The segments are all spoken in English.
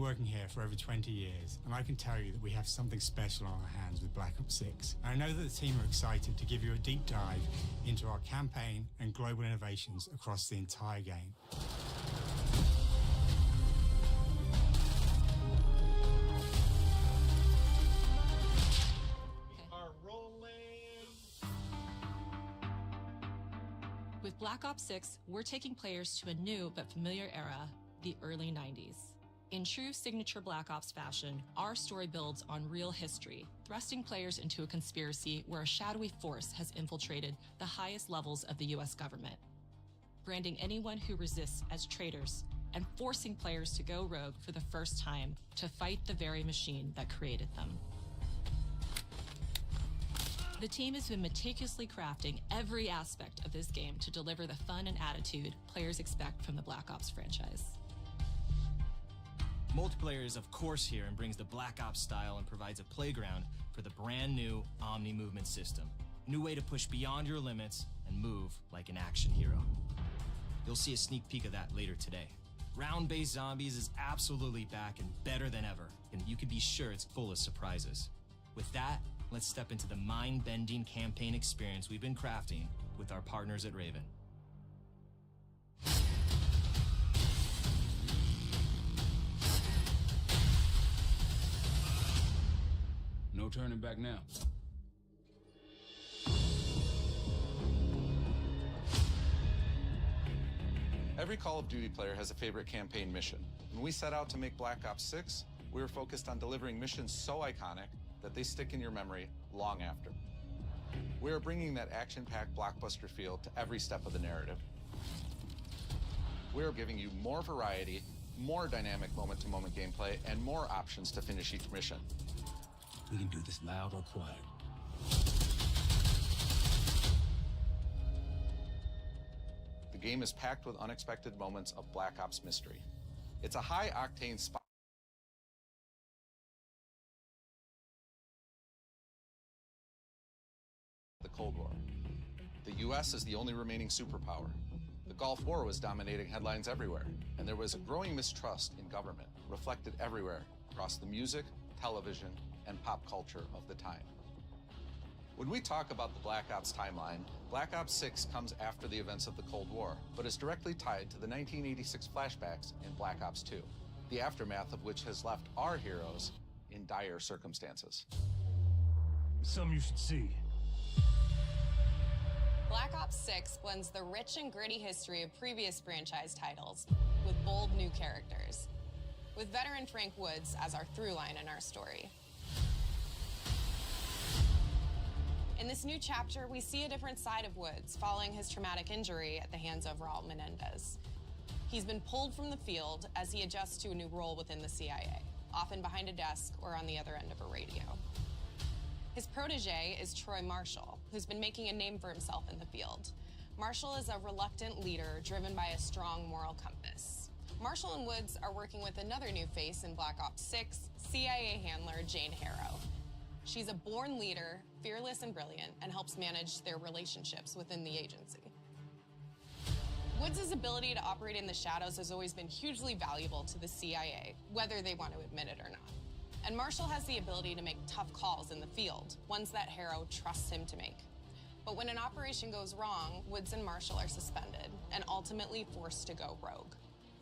working here for over 20 years, and I can tell you that we have something special on our hands with Black Ops 6. And I know that the team are excited to give you a deep dive into our campaign and global innovations across the entire game. With Black Ops 6, we're taking players to a new but familiar era, the early 90s. In true signature Black Ops fashion, our story builds on real history, thrusting players into a conspiracy where a shadowy force has infiltrated the highest levels of the US government, branding anyone who resists as traitors and forcing players to go rogue for the first time to fight the very machine that created them. The team has been meticulously crafting every aspect of this game to deliver the fun and attitude players expect from the Black Ops franchise. Multiplayer is of course here and brings the Black Ops style and provides a playground for the brand new Omni movement system. New way to push beyond your limits and move like an action hero. You'll see a sneak peek of that later today. Round-based zombies is absolutely back and better than ever, and you can be sure it's full of surprises. With that, let's step into the mind-bending campaign experience we've been crafting with our partners at Raven. No turning back now. Every Call of Duty player has a favorite campaign mission. When we set out to make Black Ops 6, we were focused on delivering missions so iconic that they stick in your memory long after. We are bringing that action-packed blockbuster feel to every step of the narrative. We are giving you more variety, more dynamic moment-to-moment gameplay, and more options to finish each mission. We can do this loud or quiet. The game is packed with unexpected moments of Black Ops mystery. It's a high-octane spot. The Cold War. The US is the only remaining superpower. The Gulf War was dominating headlines everywhere, and there was a growing mistrust in government, reflected everywhere across the music, television, and pop culture of the time. When we talk about the Black Ops timeline, Black Ops 6 comes after the events of the Cold War, but is directly tied to the 1986 flashbacks in Black Ops 2, the aftermath of which has left our heroes in dire circumstances. Some you should see. Black Ops 6 blends the rich and gritty history of previous franchise titles with bold new characters, with veteran Frank Woods as our through line in our story. In this new chapter, we see a different side of Woods following his traumatic injury at the hands of Raul Menendez. He's been pulled from the field as he adjusts to a new role within the CIA, often behind a desk or on the other end of a radio. His protege is Troy Marshall, who's been making a name for himself in the field. Marshall is a reluctant leader driven by a strong moral compass. Marshall and Woods are working with another new face in Black Ops 6, CIA handler Jane Harrow. She's a born leader, fearless and brilliant, and helps manage their relationships within the agency. Woods' ability to operate in the shadows has always been hugely valuable to the CIA, whether they want to admit it or not. And Marshall has the ability to make tough calls in the field, ones that Harrow trusts him to make. But when an operation goes wrong, Woods and Marshall are suspended and ultimately forced to go rogue.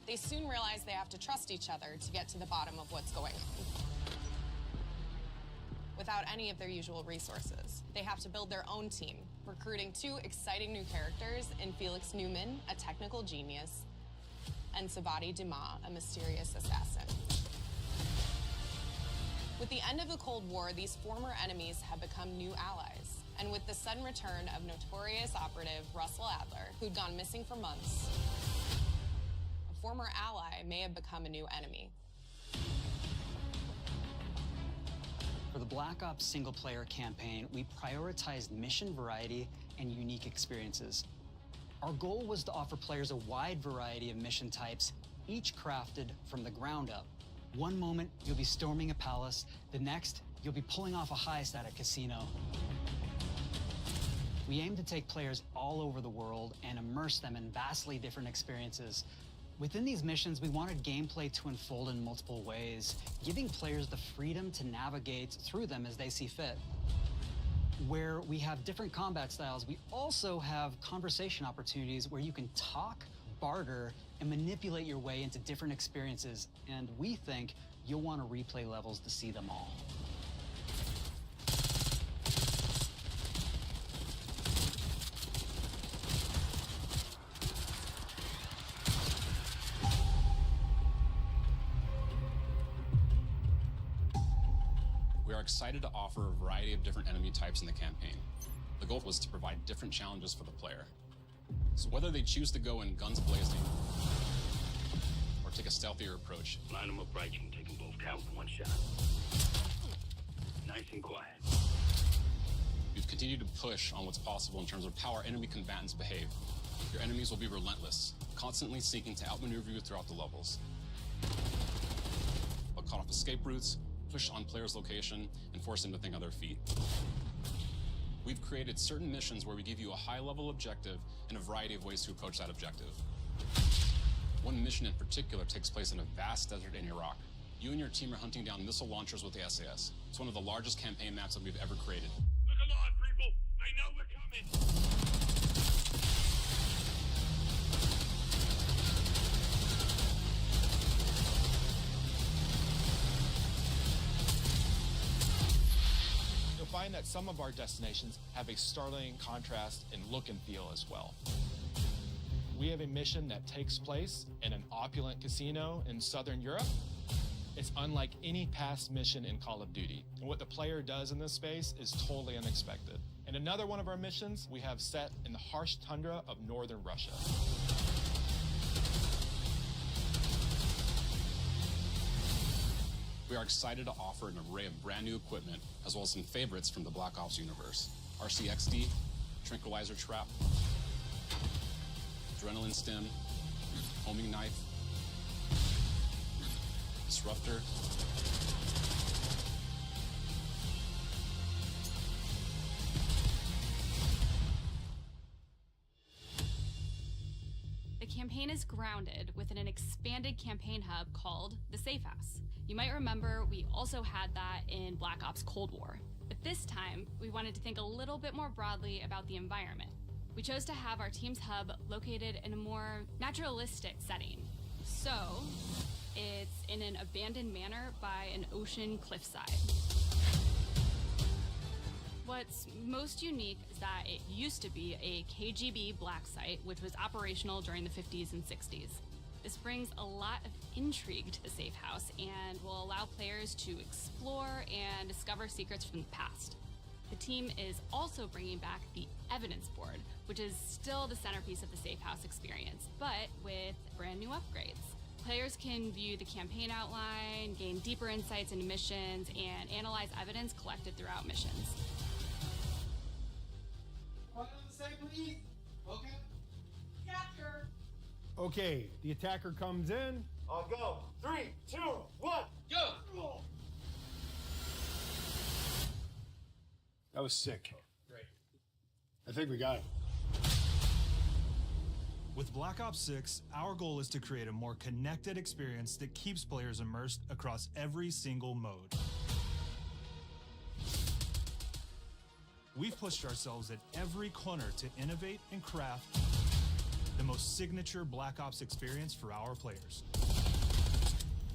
They soon realize they have to trust each other to get to the bottom of what's going on. Without any of their usual resources, they have to build their own team, recruiting two exciting new characters in Felix Newman, a technical genius, and Savati Dumas, a mysterious assassin. With the end of the Cold War, these former enemies have become new allies. And with the sudden return of notorious operative Russell Adler, who'd gone missing for months, a former ally may have become a new enemy. For the Black Ops single-player campaign, we prioritized mission variety and unique experiences. Our goal was to offer players a wide variety of mission types, each crafted from the ground up. One moment, you'll be storming a palace. The next, you'll be pulling off a heist at a casino. We aim to take players all over the world and immerse them in vastly different experiences Within these missions, we wanted gameplay to unfold in multiple ways, giving players the freedom to navigate through them as they see fit. Where we have different combat styles, we also have conversation opportunities where you can talk, barter, and manipulate your way into different experiences, and we think you'll want to replay levels to see them all. We are excited to offer a variety of different enemy types in the campaign. The goal was to provide different challenges for the player. So whether they choose to go in guns blazing or take a stealthier approach, Line them up right, you can take them both down with one shot. Nice and quiet. we've continued to push on what's possible in terms of how our enemy combatants behave. Your enemies will be relentless, constantly seeking to outmaneuver you throughout the levels. They'll cut off escape routes, push on players' location, and force them to think on their feet. We've created certain missions where we give you a high-level objective and a variety of ways to approach that objective. One mission in particular takes place in a vast desert in Iraq. You and your team are hunting down missile launchers with the SAS. It's one of the largest campaign maps that we've ever created. Look alive, people! They know we're coming! You'll find that some of our destinations have a startling contrast in look and feel as well. We have a mission that takes place in an opulent casino in Southern Europe. It's unlike any past mission in Call of Duty. And what the player does in this space is totally unexpected. And another one of our missions we have set in the harsh tundra of northern Russia. We are excited to offer an array of brand new equipment, as well as some favorites from the Black Ops universe. RCXD, Tranquilizer Trap, Adrenaline Stem, Homing Knife, Disruptor, The campaign is grounded within an expanded campaign hub called the Safe House. You might remember we also had that in Black Ops Cold War. But this time, we wanted to think a little bit more broadly about the environment. We chose to have our team's hub located in a more naturalistic setting. So, it's in an abandoned manor by an ocean cliffside. What's most unique is that it used to be a KGB black site, which was operational during the 50s and 60s. This brings a lot of intrigue to the Safe House and will allow players to explore and discover secrets from the past. The team is also bringing back the evidence board, which is still the centerpiece of the Safe House experience, but with brand new upgrades. Players can view the campaign outline, gain deeper insights into missions, and analyze evidence collected throughout missions. Okay, the attacker comes in. I'll go. 3, 2, 1, go! That was sick. Great. I think we got it. With Black Ops 6, our goal is to create a more connected experience that keeps players immersed across every single mode. We've pushed ourselves at every corner to innovate and craft the most signature Black Ops experience for our players.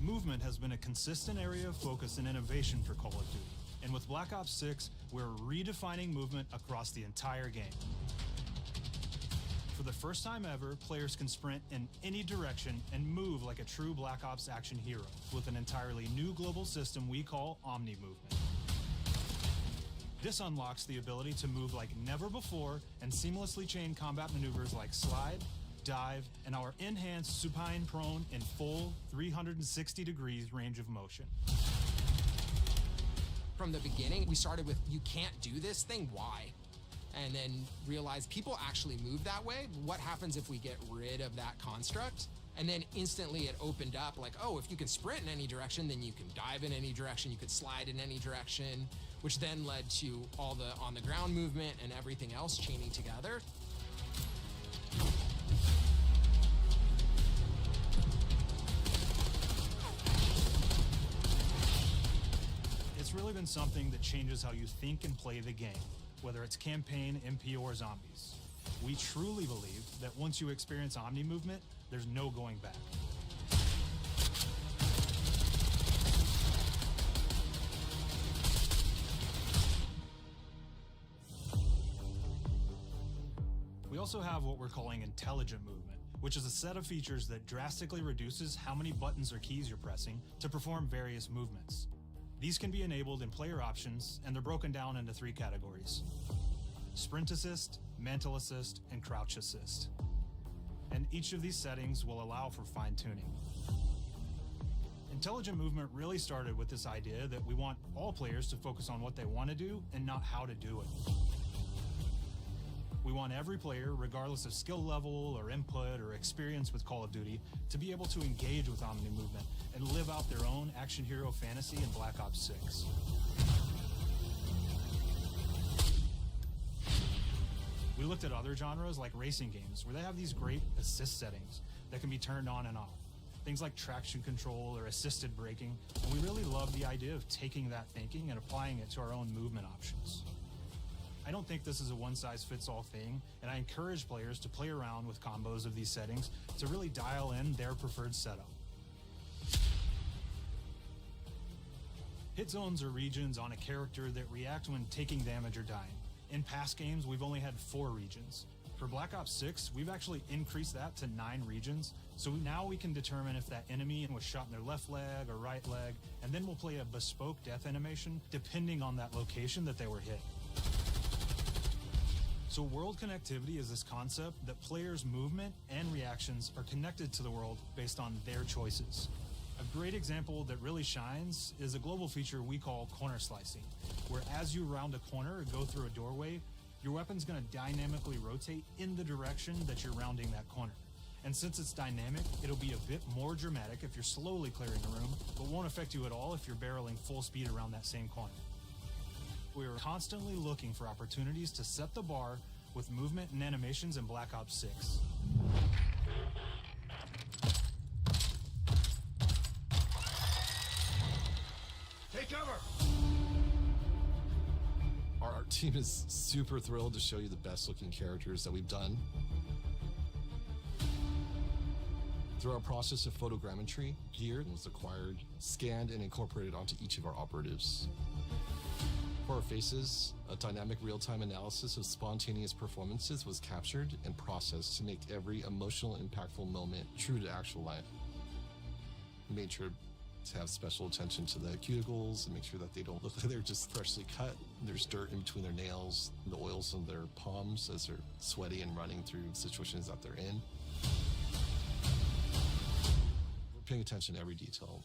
Movement has been a consistent area of focus and innovation for Call of Duty. And with Black Ops 6, we're redefining movement across the entire game. For the first time ever, players can sprint in any direction and move like a true Black Ops action hero with an entirely new global system we call Omni Movement. This unlocks the ability to move like never before and seamlessly chain combat maneuvers like slide, dive, and our enhanced supine prone in full 360 degrees range of motion. From the beginning, we started with, you can't do this thing, why? And then realized people actually move that way. What happens if we get rid of that construct? And then instantly it opened up like, oh, if you can sprint in any direction, then you can dive in any direction, you could slide in any direction, which then led to all the on-the-ground movement and everything else chaining together. It's really been something that changes how you think and play the game, whether it's campaign, MP, or zombies. We truly believe that once you experience Omni movement, there's no going back. We also have what we're calling intelligent movement, which is a set of features that drastically reduces how many buttons or keys you're pressing to perform various movements. These can be enabled in player options, and they're broken down into 3 categories: sprint assist, mantle assist, and crouch assist. And each of these settings will allow for fine-tuning. Intelligent movement really started with this idea that we want all players to focus on what they want to do and not how to do it. We want every player, regardless of skill level or input or experience with Call of Duty, to be able to engage with Omni movement and live out their own action hero fantasy in Black Ops 6. We looked at other genres like racing games, where they have these great assist settings that can be turned on and off. Things like traction control or assisted braking, and we really love the idea of taking that thinking and applying it to our own movement options. I don't think this is a one-size-fits-all thing, and I encourage players to play around with combos of these settings to really dial in their preferred setup. Hit zones are regions on a character that react when taking damage or dying. In past games, we've only had 4 regions. For Black Ops 6, we've actually increased that to 9 regions, so now we can determine if that enemy was shot in their left leg or right leg, and then we'll play a bespoke death animation depending on that location that they were hit. So world connectivity is this concept that players' movement and reactions are connected to the world based on their choices. A great example that really shines is a global feature we call corner slicing, where as you round a corner or go through a doorway, your weapon's going to dynamically rotate in the direction that you're rounding that corner. And since it's dynamic, it'll be a bit more dramatic if you're slowly clearing a room, but won't affect you at all if you're barreling full speed around that same corner. We are constantly looking for opportunities to set the bar with movement and animations in Black Ops 6. Take cover! Our art team is super thrilled to show you the best looking characters that we've done. Through our process of photogrammetry, gear was acquired, scanned, and incorporated onto each of our operatives. For our faces, a dynamic real-time analysis of spontaneous performances was captured and processed to make every emotional, impactful moment true to actual life. We made sure to have special attention to the cuticles and make sure that they don't look like they're just freshly cut. There's dirt in between their nails, the oils on their palms as they're sweaty and running through situations that they're in. We're paying attention to every detail.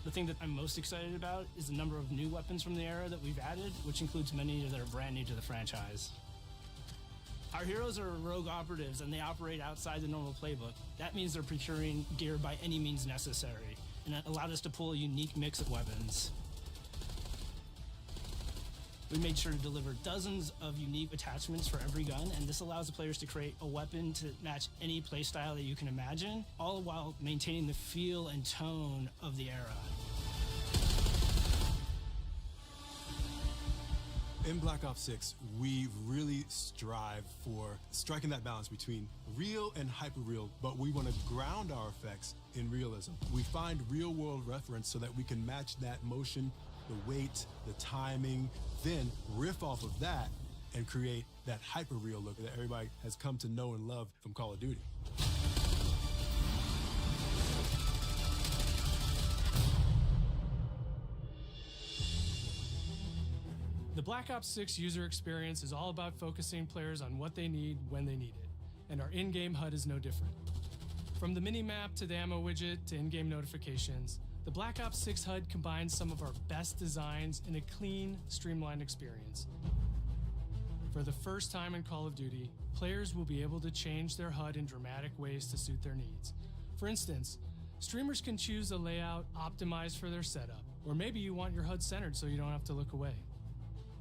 The thing that I'm most excited about is the number of new weapons from the era that we've added, which includes many that are brand new to the franchise. Our heroes are rogue operatives and they operate outside the normal playbook. That means they're procuring gear by any means necessary, and that allowed us to pull a unique mix of weapons. We made sure to deliver dozens of unique attachments for every gun, and this allows the players to create a weapon to match any playstyle that you can imagine, all while maintaining the feel and tone of the era. In Black Ops 6, we really strive for striking that balance between real and hyper-real, but we want to ground our effects in realism. We find real-world reference so that we can match that motion, the weight, the timing, then riff off of that and create that hyper-real look that everybody has come to know and love from Call of Duty. The Black Ops 6 user experience is all about focusing players on what they need when they need it, and our in-game HUD is no different. From the mini-map to the ammo widget to in-game notifications, the Black Ops 6 HUD combines some of our best designs in a clean, streamlined experience. For the first time in Call of Duty, players will be able to change their HUD in dramatic ways to suit their needs. For instance, streamers can choose a layout optimized for their setup, or maybe you want your HUD centered so you don't have to look away.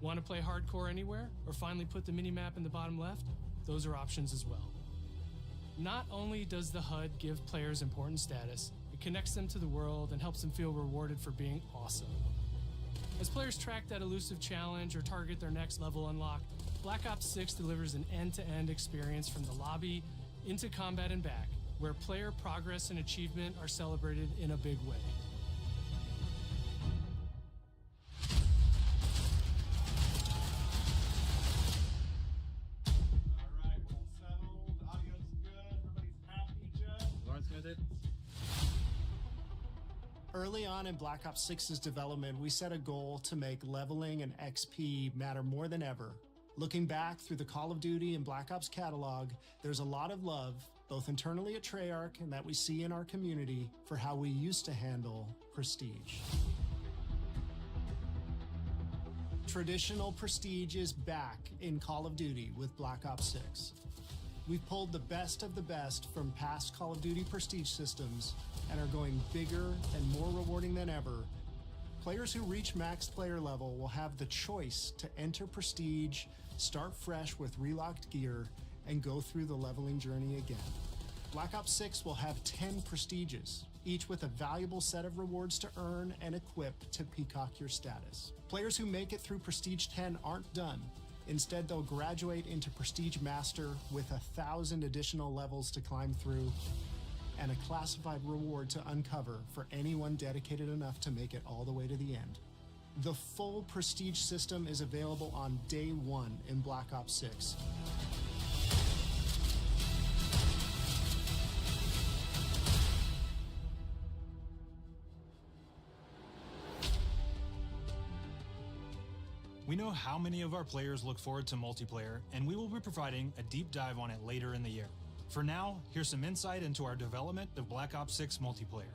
Want to play hardcore anywhere, or finally put the minimap in the bottom left? Those are options as well. Not only does the HUD give players important status, it connects them to the world, and helps them feel rewarded for being awesome. As players track that elusive challenge or target their next level unlock, Black Ops 6 delivers an end-to-end experience from the lobby into combat and back, where player progress and achievement are celebrated in a big way. Early on in Black Ops 6's development, we set a goal to make leveling and XP matter more than ever. Looking back through the Call of Duty and Black Ops catalog, there's a lot of love, both internally at Treyarch and that we see in our community, for how we used to handle prestige. Traditional prestige is back in Call of Duty with Black Ops 6. We've pulled the best of the best from past Call of Duty prestige systems and are going bigger and more rewarding than ever. Players who reach max player level will have the choice to enter prestige, start fresh with relocked gear, and go through the leveling journey again. Black Ops 6 will have 10 prestiges, each with a valuable set of rewards to earn and equip to peacock your status. Players who make it through Prestige 10 aren't done. Instead, they'll graduate into Prestige Master with 1,000 additional levels to climb through and a classified reward to uncover for anyone dedicated enough to make it all the way to the end. The full Prestige system is available on day one in Black Ops 6. We know how many of our players look forward to multiplayer, and we will be providing a deep dive on it later in the year. For now, here's some insight into our development of Black Ops 6 multiplayer.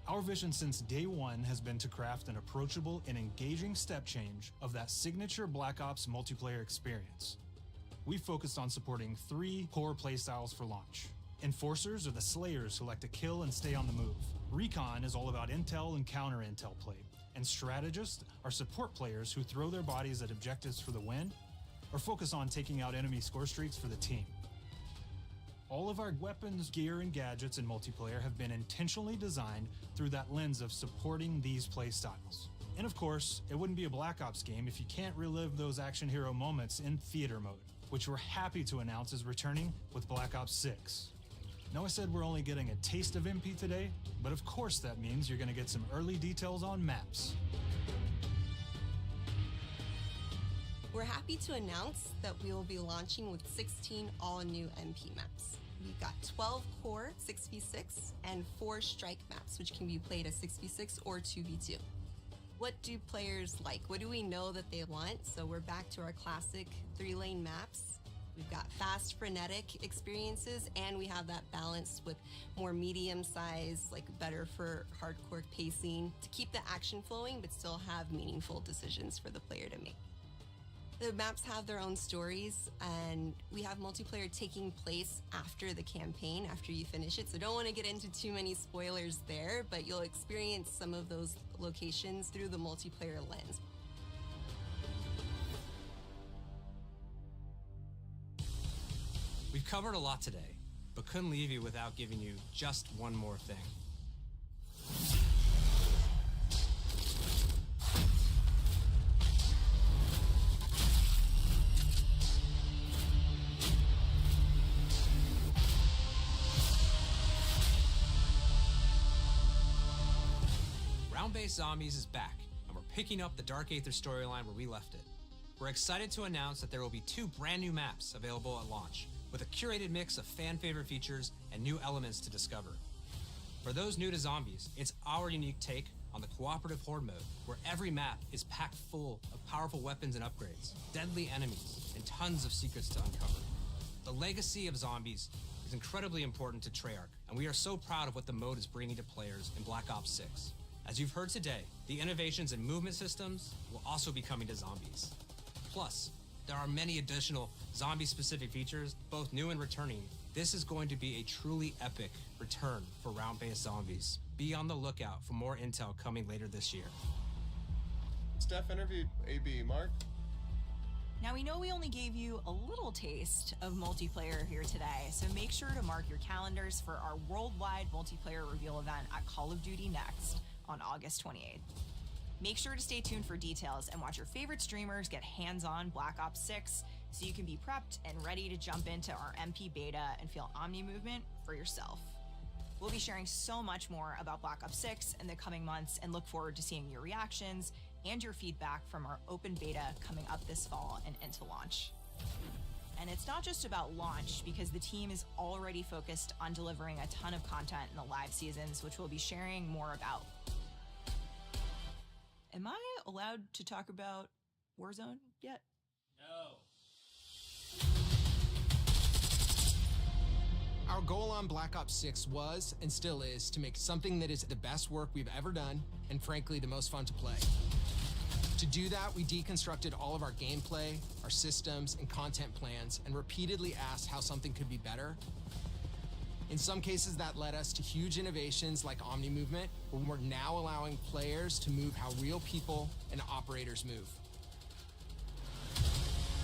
Our vision since day one has been to craft an approachable and engaging step change of that signature Black Ops multiplayer experience. We focused on supporting 3 core playstyles for launch. Enforcers are the slayers who like to kill and stay on the move. Recon is all about intel and counter-intel play. And strategists are support players who throw their bodies at objectives for the win or focus on taking out enemy score streaks for the team. All of our weapons, gear, and gadgets in multiplayer have been intentionally designed through that lens of supporting these play styles. And of course, it wouldn't be a Black Ops game if you can't relive those action hero moments in theater mode, which we're happy to announce is returning with Black Ops 6. Now I said we're only getting a taste of MP today, but of course that means you're going to get some early details on maps. We're happy to announce that we will be launching with 16 all-new MP maps. We've got 12 core 6v6 and 4 strike maps, which can be played as 6v6 or 2v2. What do players like? What do we know that they want? So we're back to our classic 3-lane maps. We've got fast, frenetic experiences, and we have that balance with more medium size, like better for hardcore pacing to keep the action flowing, but still have meaningful decisions for the player to make. The maps have their own stories, and we have multiplayer taking place after the campaign, after you finish it. So don't want to get into too many spoilers there, but you'll experience some of those locations through the multiplayer lens. We've covered a lot today, but couldn't leave you without giving you just one more thing. Round-based Zombies is back, and we're picking up the Dark Aether storyline where we left it. We're excited to announce that there will be 2 brand new maps available at launch, with a curated mix of fan-favorite features and new elements to discover. For those new to Zombies, it's our unique take on the cooperative horde mode, where every map is packed full of powerful weapons and upgrades, deadly enemies, and tons of secrets to uncover. The legacy of Zombies is incredibly important to Treyarch, and we are so proud of what the mode is bringing to players in Black Ops 6. As you've heard today, the innovations in movement systems will also be coming to Zombies. Plus, there are many additional zombie-specific features, both new and returning. This is going to be a truly epic return for round-based Zombies. Be on the lookout for more intel coming later this year. Steph interviewed AB. Mark? Now, we know we only gave you a little taste of multiplayer here today, so make sure to mark your calendars for our worldwide multiplayer reveal event at Call of Duty Next on August 28th. Make sure to stay tuned for details and watch your favorite streamers get hands-on Black Ops 6 so you can be prepped and ready to jump into our MP beta and feel Omni movement for yourself. We'll be sharing so much more about Black Ops 6 in the coming months and look forward to seeing your reactions and your feedback from our open beta coming up this fall and into launch. And it's not just about launch, because the team is already focused on delivering a ton of content in the live seasons, which we'll be sharing more about. Am I allowed to talk about Warzone yet? No. Our goal on Black Ops 6 was, and still is, to make something that is the best work we've ever done, and frankly, the most fun to play. To do that, we deconstructed all of our gameplay, our systems, and content plans, and repeatedly asked how something could be better. In some cases, that led us to huge innovations like Omni Movement, where we're now allowing players to move how real people and operators move.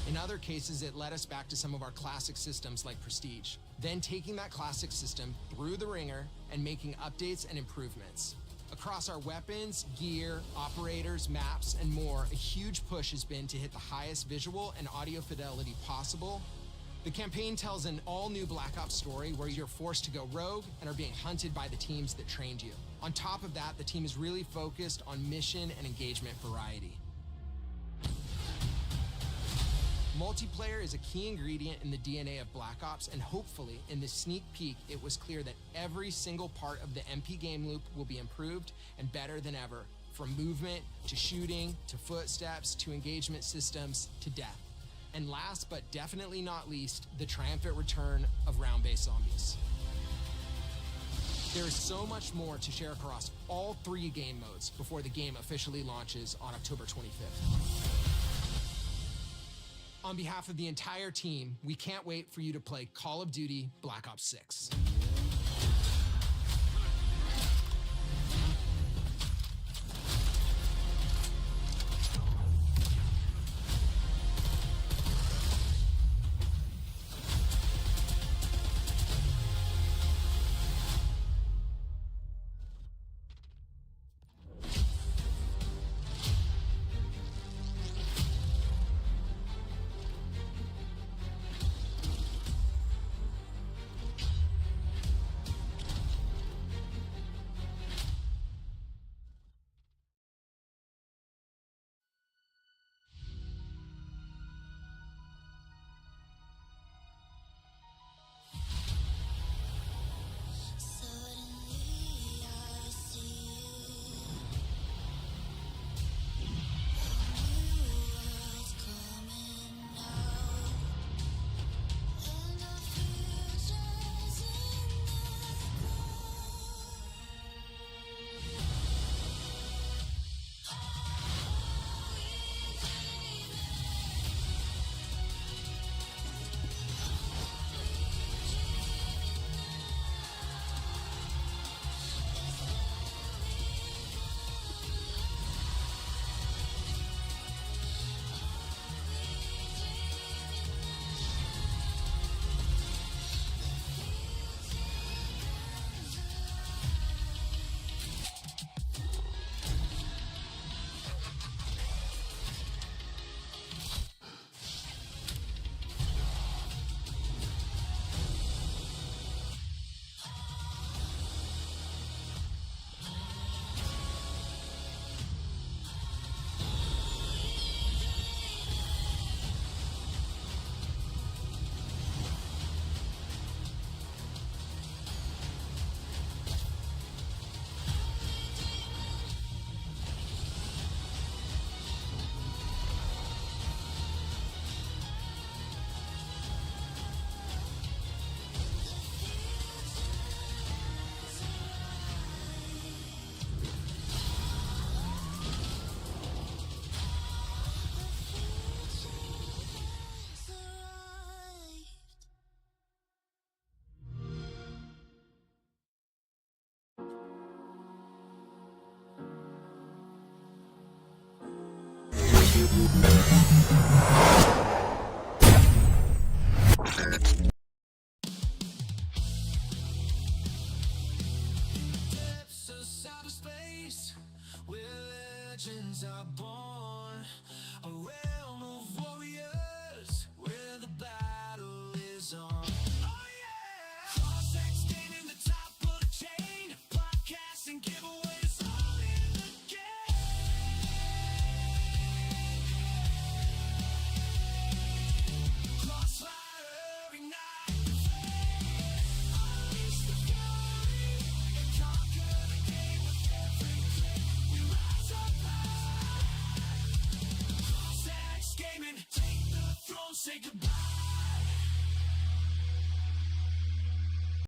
In other cases, it led us back to some of our classic systems like Prestige, then taking that classic system through the ringer and making updates and improvements. Across our weapons, gear, operators, maps, and more, a huge push has been to hit the highest visual and audio fidelity possible. The campaign tells an all-new Black Ops story where you're forced to go rogue and are being hunted by the teams that trained you. On top of that, the team is really focused on mission and engagement variety. Multiplayer is a key ingredient in the DNA of Black Ops, and hopefully, in this sneak peek, it was clear that every single part of the MP game loop will be improved and better than ever, from movement, to shooting, to footsteps, to engagement systems, to death. And last but definitely not least, the triumphant return of round-based zombies. There is so much more to share across all 3 game modes before the game officially launches on October 25th. On behalf of the entire team, we can't wait for you to play Call of Duty Black Ops 6. legends are born. Away